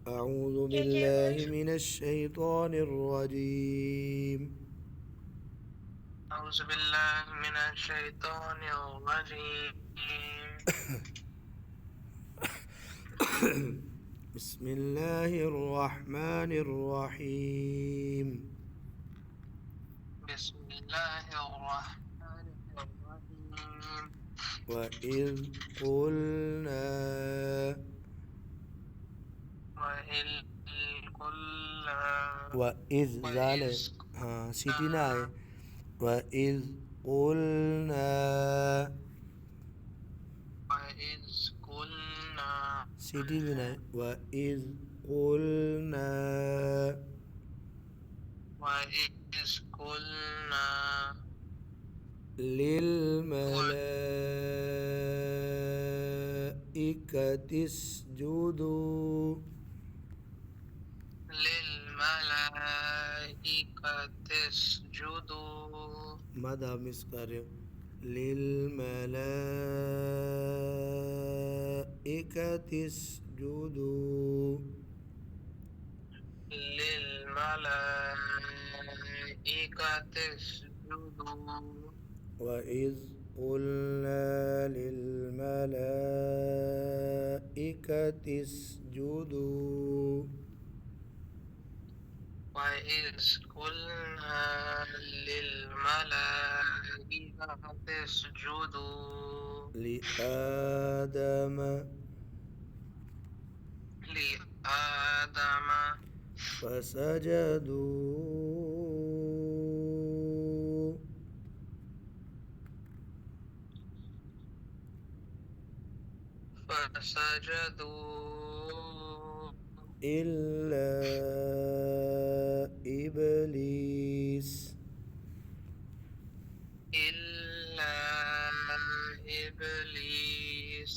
أعوذ بالله من الشيطان الرجيم. أعوذ بالله من الشيطان الرجيم. بسم الله الرحمن الرحيم. بسم الله الرحمن الرحيم. وإذ قلنا وإذ قلنا وإذ وإذ ذال हाँ सीटी ना आए. قلنا وإذ قلنا وإذ قلنا सीटी भी ना है. وإذ قلنا وإذ قلنا للملائكة اسجدوا. للملائكة اسجدوا. ماذا मिस कर रहे हो. للملائكة اسجدوا. للملائكة اسجدوا. وإذ قلنا للملائكة اسجدوا. وإذ قلنا للملائكة اسجدوا لآدم لآدم فسجدوا فسجدوا إلا إبليس إلا إبليس.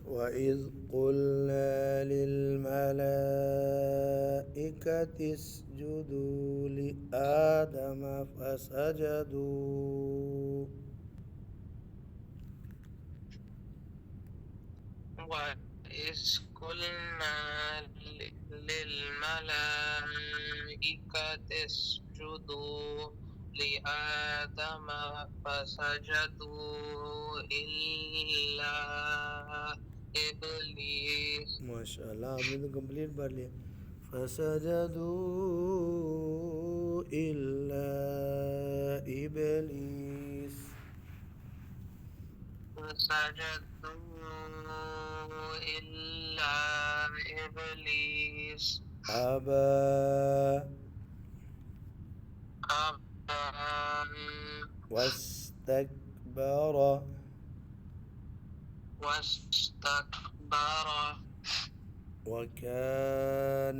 وإذ قلنا للملائكة اسجدوا لآدم فسجدوا وإذ قلنا للملائكة اسجدوا لآدم فسجدوا إلا إبليس. माशाल्लाह आपने तो कंप्लीट पढ़ लिया. فسجدوا إلا إبليس فسجدوا إلا إبليس أبى أبى واستكبر واستكبر وكان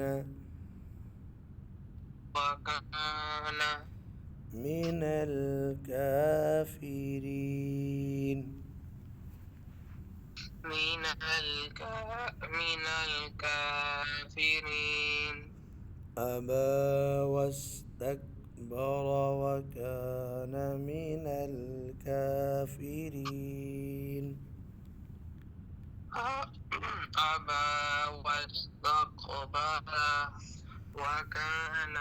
من الكافرين. من الكافرين. أبى واستكبر وكان من الكافرين. أبى واستكبر وكان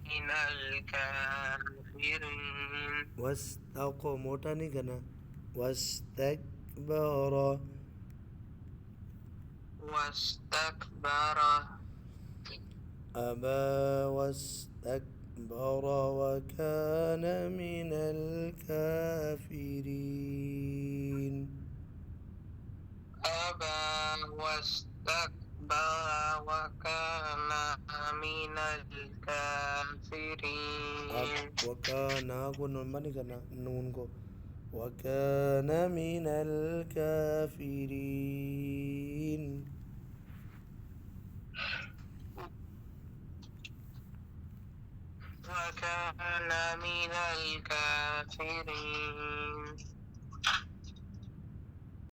من الكافرين. मोटा नहीं करना. واستكبر أبى واستكبر وكان من الكافرين. أبى واستكبر وكان من الكافرين. وكان को नंबर नहीं करना नून को. وكان من الكافرين. وكان من الكافرين.